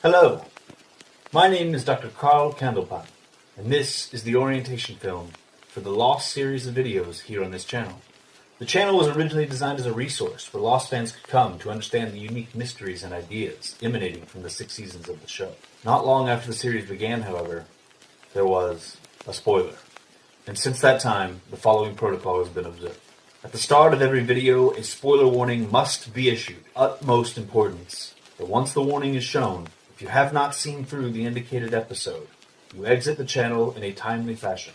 Hello, my name is Dr. Carl Candlepipe, and this is the orientation film for the Lost series of videos here on this channel. The channel was originally designed as a resource where Lost fans could come to understand the unique mysteries and ideas emanating from the 6 seasons of the show. Not long after the series began, however, there was a spoiler. And since that time, the following protocol has been observed. At the start of every video, a spoiler warning must be issued. Utmost importance that once the warning is shown, if you have not seen through the indicated episode, you exit the channel in a timely fashion.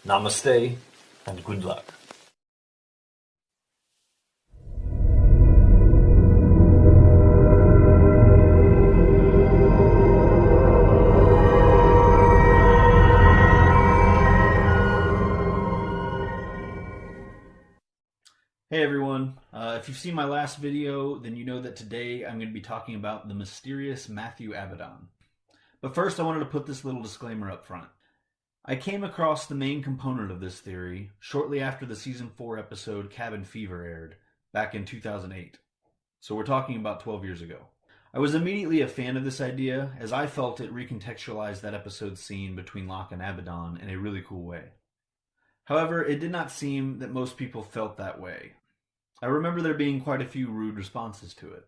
Namaste, and good luck. Hey everyone, if you've seen my last video, then you know that today I'm going to be talking about the mysterious Matthew Abaddon. But first I wanted to put this little disclaimer up front. I came across the main component of this theory shortly after the Season 4 episode Cabin Fever aired, back in 2008. So we're talking about 12 years ago. I was immediately a fan of this idea, as I felt it recontextualized that episode's scene between Locke and Abaddon in a really cool way. However, it did not seem that most people felt that way. I remember there being quite a few rude responses to it.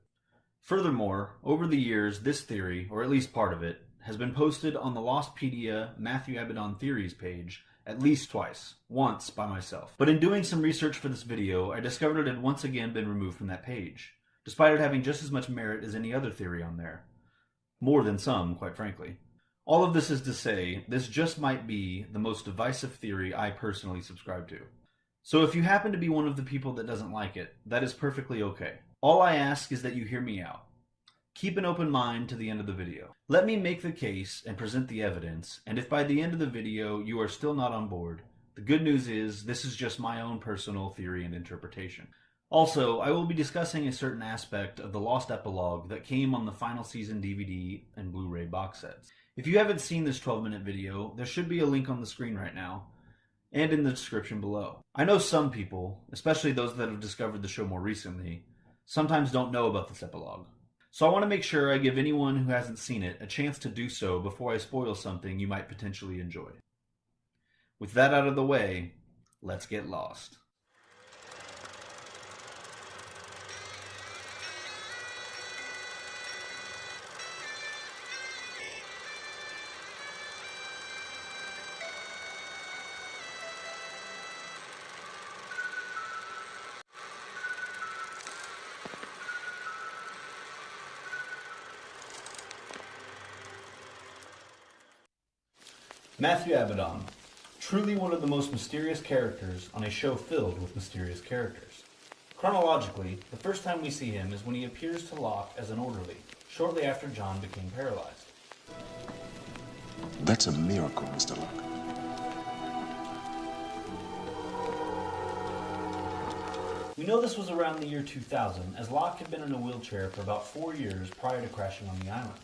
Furthermore, over the years, this theory, or at least part of it, has been posted on the Lostpedia Matthew Abaddon Theories page at least twice, once by myself. But in doing some research for this video, I discovered it had once again been removed from that page, despite it having just as much merit as any other theory on there. More than some, quite frankly. All of this is to say, this just might be the most divisive theory I personally subscribe to. So if you happen to be one of the people that doesn't like it, that is perfectly okay. All I ask is that you hear me out. Keep an open mind to the end of the video. Let me make the case and present the evidence, and if by the end of the video you are still not on board, the good news is this is just my own personal theory and interpretation. Also, I will be discussing a certain aspect of the Lost epilogue that came on the final season DVD and Blu-ray box sets. If you haven't seen this 12-minute video, there should be a link on the screen right now, and in the description below. I know some people, especially those that have discovered the show more recently, sometimes don't know about this epilogue. So I want to make sure I give anyone who hasn't seen it a chance to do so before I spoil something you might potentially enjoy. With that out of the way, let's get lost. Matthew Abaddon, truly one of the most mysterious characters on a show filled with mysterious characters. Chronologically, the first time we see him is when he appears to Locke as an orderly, shortly after John became paralyzed. That's a miracle, Mr. Locke. We know this was around the year 2000, as Locke had been in a wheelchair for about 4 years prior to crashing on the island.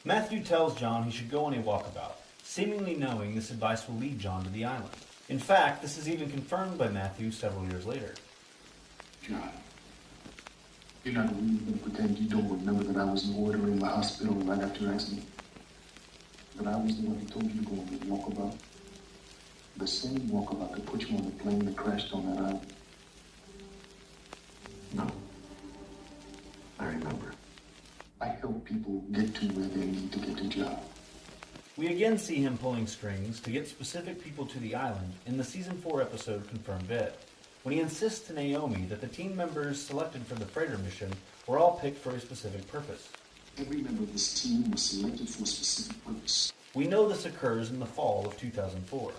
Matthew tells John he should go on a walkabout, seemingly knowing this advice will lead John to the island. In fact, this is even confirmed by Matthew several years later. John, you're not really going to pretend you don't remember that I was an orderly in the hospital right after your accident? That I was the one who told you to go on the walkabout? The same walkabout that put you on the plane that crashed on that island? No. I remember. I help people get to where they need to get to, John. We again see him pulling strings to get specific people to the island in the Season 4 episode Confirmed Dead, when he insists to Naomi that the team members selected for the freighter mission were all picked for a specific purpose. Every member of this team was selected for a specific purpose. We know this occurs in the fall of 2004.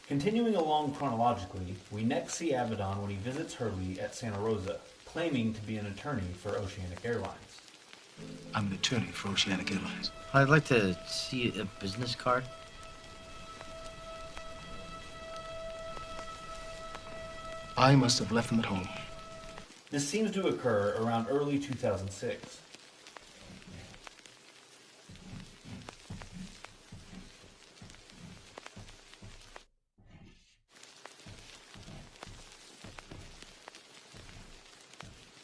Continuing along chronologically, we next see Abaddon when he visits Hurley at Santa Rosa, claiming to be an attorney for Oceanic Airlines. I'm an attorney for Oceanic Airlines. I'd like to see a business card. I must have left them at home. This seems to occur around early 2006.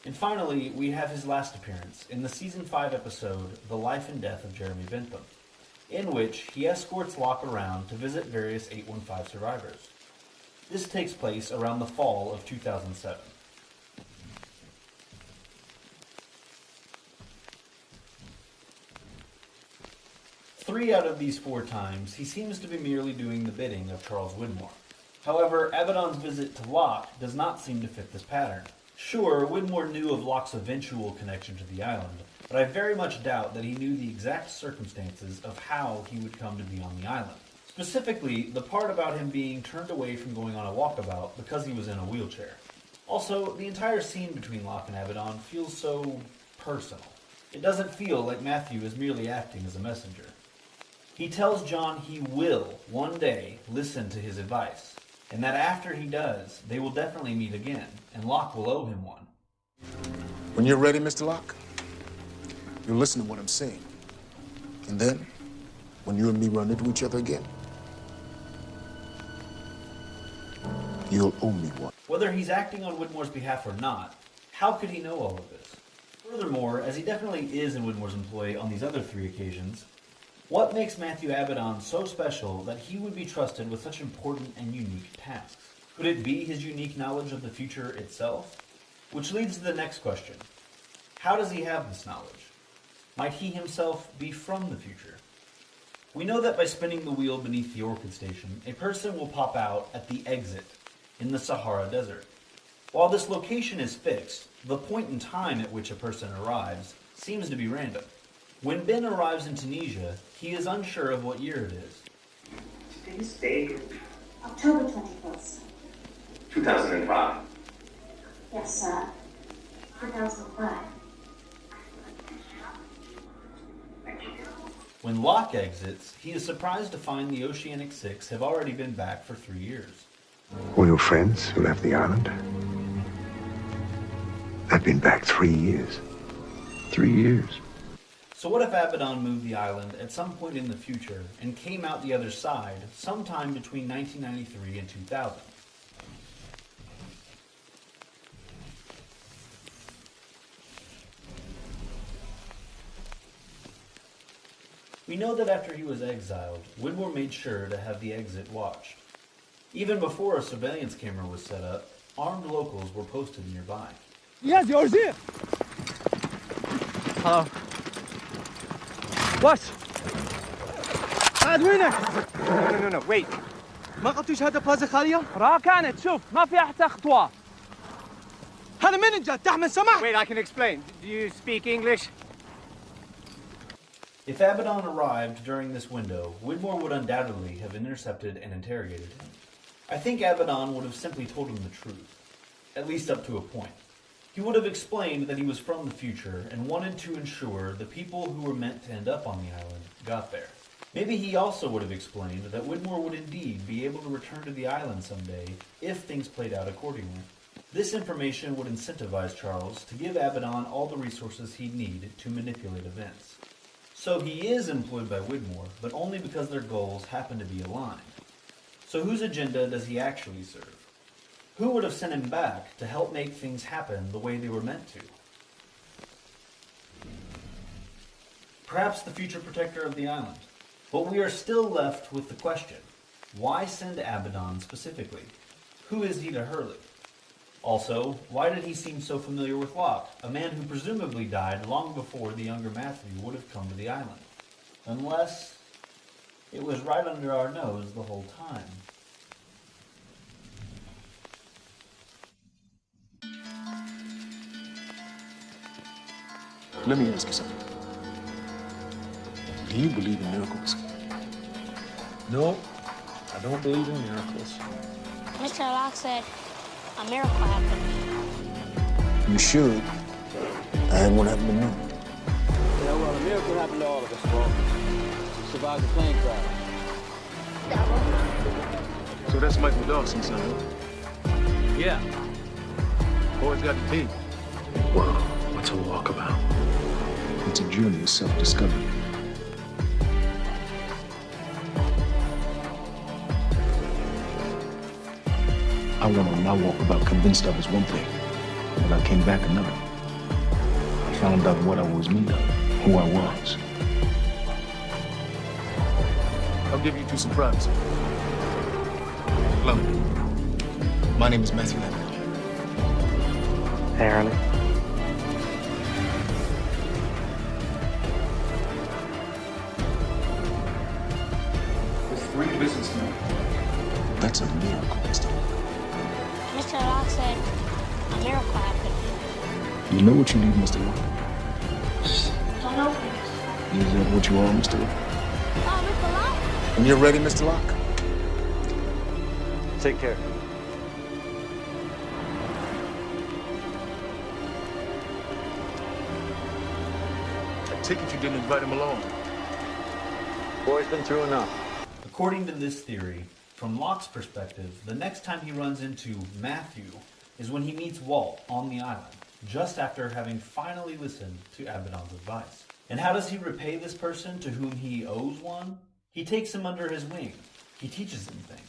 And finally, we have his last appearance in the Season 5 episode, The Life and Death of Jeremy Bentham, in which he escorts Locke around to visit various 815 survivors. This takes place around the fall of 2007. Three out of these 4 times, he seems to be merely doing the bidding of Charles Widmore. However, Abaddon's visit to Locke does not seem to fit this pattern. Sure, Widmore knew of Locke's eventual connection to the island, but I very much doubt that he knew the exact circumstances of how he would come to be on the island. Specifically, the part about him being turned away from going on a walkabout because he was in a wheelchair. Also, the entire scene between Locke and Abaddon feels so personal. It doesn't feel like Matthew is merely acting as a messenger. He tells John he will, one day, listen to his advice, and that after he does, they will definitely meet again, and Locke will owe him one. When you're ready, Mr. Locke, you'll listen to what I'm saying. And then, when you and me run into each other again, you'll owe me one. Whether he's acting on Widmore's behalf or not, how could he know all of this? Furthermore, as he definitely is in Widmore's employ on these other 3 occasions, what makes Matthew Abaddon so special that he would be trusted with such important and unique tasks? Could it be his unique knowledge of the future itself? Which leads to the next question. How does he have this knowledge? Might he himself be from the future? We know that by spinning the wheel beneath the Orchid Station, a person will pop out at the exit in the Sahara Desert. While this location is fixed, the point in time at which a person arrives seems to be random. When Ben arrives in Tunisia, he is unsure of what year it is. Today's date? October 21st. 2005. Yes, sir. 2005. When Locke exits, he is surprised to find the Oceanic Six have already been back for 3 years. All your friends who left the island? They've been back 3 years. 3 years. So what if Abaddon moved the island at some point in the future and came out the other side sometime between 1993 and 2000? We know that after he was exiled, Widmore made sure to have the exit watched. Even before a surveillance camera was set up, armed locals were posted nearby. Yes, yours here. Hello. What? قاعد وينك؟ No, wait. ما قلتوش هذا بلازا خالية؟ راه كانت شوف ما فيها حتى خطوة. هذا من جد تحمل سمح؟ Wait, I can explain. Do you speak English? If Abaddon arrived during this window, Widmore would undoubtedly have intercepted and interrogated him. I think Abaddon would have simply told him the truth, at least up to a point. He would have explained that he was from the future and wanted to ensure the people who were meant to end up on the island got there. Maybe he also would have explained that Widmore would indeed be able to return to the island someday if things played out accordingly. This information would incentivize Charles to give Abaddon all the resources he'd need to manipulate events. So he is employed by Widmore, but only because their goals happen to be aligned. So whose agenda does he actually serve? Who would have sent him back to help make things happen the way they were meant to? Perhaps the future protector of the island. But we are still left with the question, why send Abaddon specifically? Who is he to Hurley? Also, why did he seem so familiar with Locke, a man who presumably died long before the younger Matthew would have come to the island? Unless it was right under our nose the whole time. Let me ask you something. Do you believe in miracles? No, I don't believe in miracles. Mr. Locke said a miracle happened. You should. I had one happen to me. Yeah, well, a miracle happened to all of us, Paul. Survived the plane crash. So that's Michael Dawson's son, huh? Yeah, Boy's got the key. Well, what's a walkabout? It's a journey of self-discovery. I went on my walkabout convinced I was one thing, but I came back another. I found out what I was made of, who I was. I'll give you two surprises. Hello. My name is Matthew Abaddon. Hey, Harley. With 3 businessmen. That's a miracle, Mr. Locke. Mr. Locke said a miracle happened. You know what you need, Mr. Locke? Don't open it. Is that what you are, Mr. Locke? Oh, Mr. Locke? When you're ready, Mr. Locke. Take care. I take it you didn't invite him along. Boy's been through enough. According to this theory, from Locke's perspective, the next time he runs into Matthew is when he meets Walt on the island, just after having finally listened to Abaddon's advice. And how does he repay this person to whom he owes one? He takes him under his wing. He teaches him things.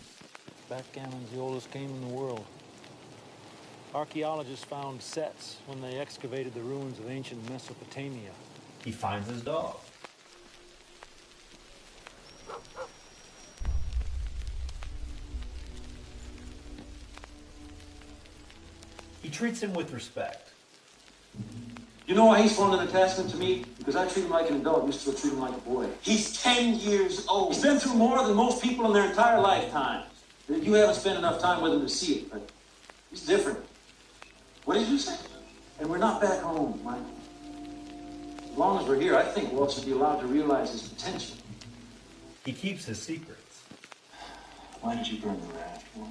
Backgammon's the oldest game in the world. Archaeologists found sets when they excavated the ruins of ancient Mesopotamia. He finds his dog. He treats him with respect. You know why he's formed an attachment to me? Because I treat him like an adult, used to treat him like a boy. He's 10 years old. He's been through more than most people in their entire lifetime. You haven't spent enough time with him to see it, but he's different. What did you say? And we're not back home, Mike. As long as we're here, I think Walt should be allowed to realize his potential. He keeps his secrets. Why did you burn the raft, Walt?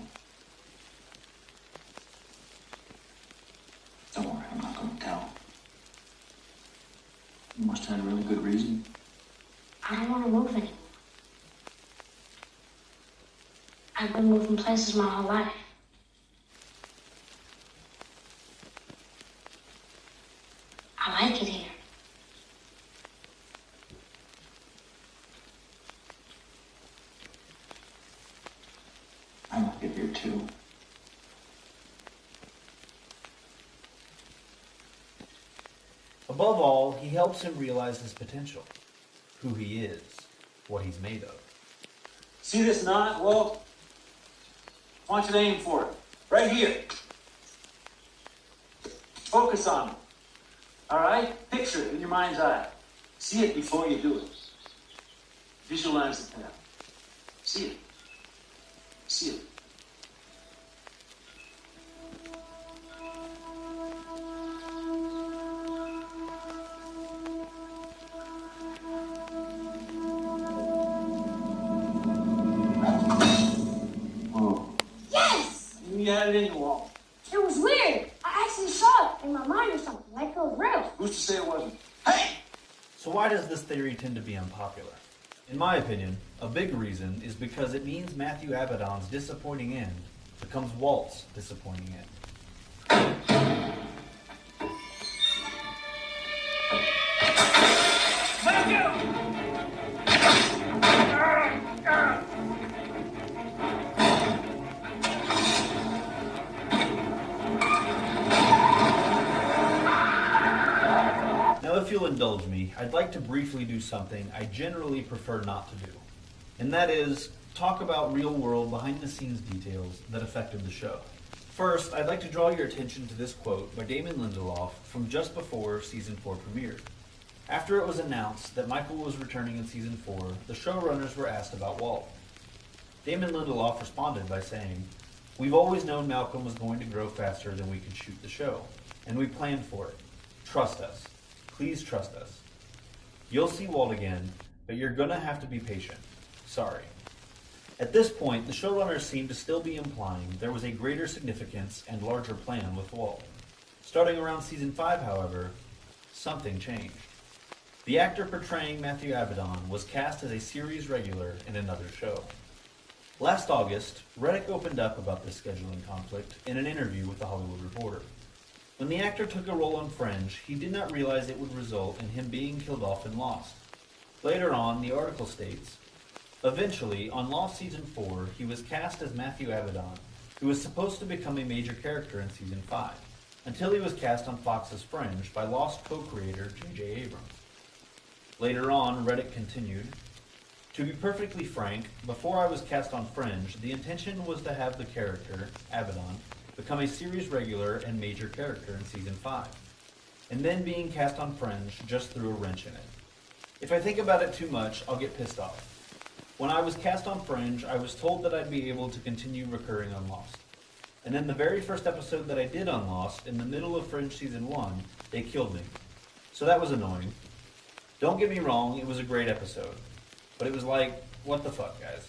Don't worry, I'm not going to tell. You must have had a really good reason. I don't want to move anymore. I've been moving places my whole life. I like it here. I like it here too. Above all, he helps him realize his potential, who he is, what he's made of. See this knot, Walt? I want you to aim for it. Right here. Focus on it. All right? Picture it in your mind's eye. See it before you do it. Visualize the path. See it. See it. Whoa. Yes! You had it in your wall. It was weird. I actually saw it in my mind or something, like it was real. Who's to say it wasn't? Hey! So why does this theory tend to be unpopular? In my opinion, a big reason is because it means Matthew Abaddon's disappointing end becomes Walt's disappointing end. Now, if you'll indulge me, I'd like to briefly do something I generally prefer not to do. And that is, talk about real-world, behind-the-scenes details that affected the show. First, I'd like to draw your attention to this quote by Damon Lindelof from just before Season 4 premiered. After it was announced that Michael was returning in Season 4, the showrunners were asked about Walt. Damon Lindelof responded by saying, "We've always known Malcolm was going to grow faster than we could shoot the show, and we planned for it. Trust us. Please trust us. You'll see Walt again, but you're gonna have to be patient. Sorry." At this point, the showrunners seemed to still be implying there was a greater significance and larger plan with Walt. Starting around Season 5, however, something changed. The actor portraying Matthew Abaddon was cast as a series regular in another show. Last August, Reddit opened up about this scheduling conflict in an interview with The Hollywood Reporter. When the actor took a role on Fringe, he did not realize it would result in him being killed off in Lost. Later on, the article states, eventually, on Lost Season 4, he was cast as Matthew Abaddon, who was supposed to become a major character in Season 5, until he was cast on Fox's Fringe by Lost co-creator J.J. Abrams. Later on, Reddit continued, to be perfectly frank, before I was cast on Fringe, the intention was to have the character, Abaddon, become a series regular and major character in Season 5. And then being cast on Fringe just threw a wrench in it. If I think about it too much, I'll get pissed off. When I was cast on Fringe, I was told that I'd be able to continue recurring on Lost. And in the very first episode that I did on Lost, in the middle of Fringe Season 1, they killed me. So that was annoying. Don't get me wrong, it was a great episode. But it was like, what the fuck, guys?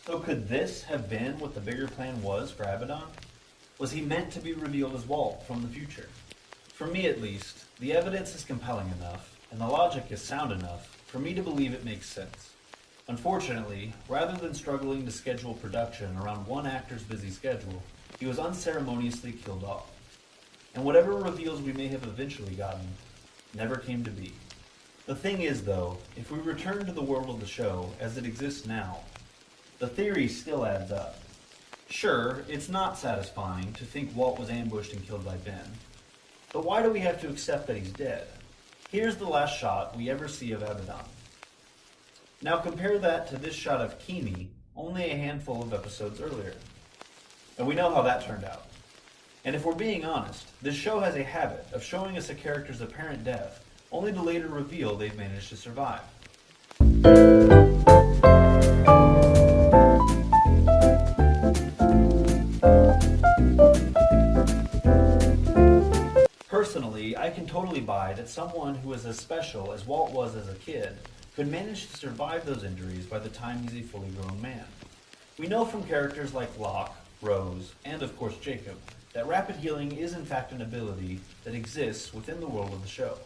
So could this have been what the bigger plan was for Abaddon? Was he meant to be revealed as Walt from the future? For me at least, the evidence is compelling enough, and the logic is sound enough, for me to believe it makes sense. Unfortunately, rather than struggling to schedule production around one actor's busy schedule, he was unceremoniously killed off. And whatever reveals we may have eventually gotten, never came to be. The thing is, though, if we return to the world of the show as it exists now, the theory still adds up. Sure, it's not satisfying to think Walt was ambushed and killed by Ben, but why do we have to accept that he's dead? Here's the last shot we ever see of Abaddon. Now compare that to this shot of Keamy only a handful of episodes earlier. And we know how that turned out. And if we're being honest, this show has a habit of showing us a character's apparent death only to later reveal they've managed to survive. Personally, I can totally buy that someone who is as special as Walt was as a kid could manage to survive those injuries by the time he's a fully grown man. We know from characters like Locke, Rose, and of course Jacob, that rapid healing is in fact an ability that exists within the world of the show.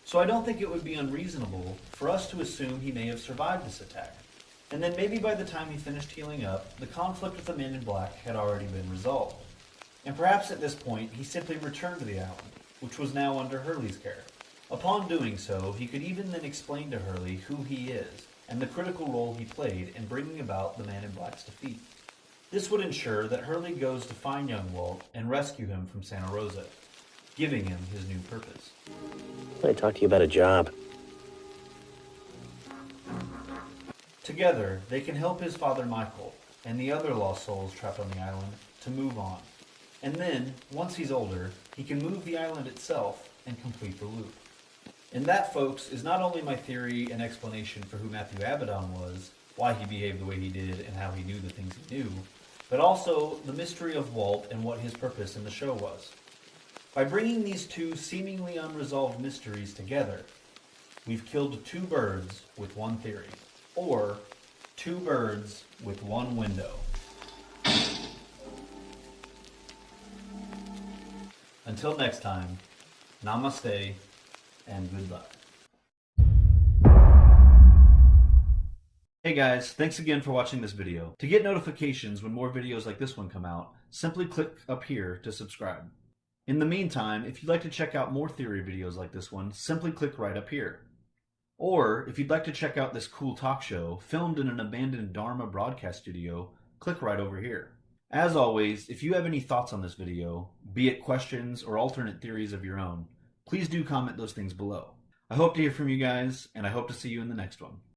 So I don't think it would be unreasonable for us to assume he may have survived this attack. And then maybe by the time he finished healing up, the conflict with the Men in Black had already been resolved. And perhaps at this point, he simply returned to the island, which was now under Hurley's care. Upon doing so, he could even then explain to Hurley who he is, and the critical role he played in bringing about the Man in Black's defeat. This would ensure that Hurley goes to find young Walt and rescue him from Santa Rosa, giving him his new purpose. I talk to you about a job. Together, they can help his father Michael and the other lost souls trapped on the island to move on. And then, once he's older, he can move the island itself and complete the loop. And that, folks, is not only my theory and explanation for who Matthew Abaddon was, why he behaved the way he did, and how he knew the things he knew, but also the mystery of Walt and what his purpose in the show was. By bringing these two seemingly unresolved mysteries together, we've killed two birds with one theory, or two birds with one window. Until next time, namaste and good luck. Hey guys, thanks again for watching this video. To get notifications when more videos like this one come out, simply click up here to subscribe. In the meantime, if you'd like to check out more theory videos like this one, simply click right up here. Or, if you'd like to check out this cool talk show filmed in an abandoned Dharma broadcast studio, click right over here. As always, if you have any thoughts on this video, be it questions or alternate theories of your own, please do comment those things below. I hope to hear from you guys, and I hope to see you in the next one.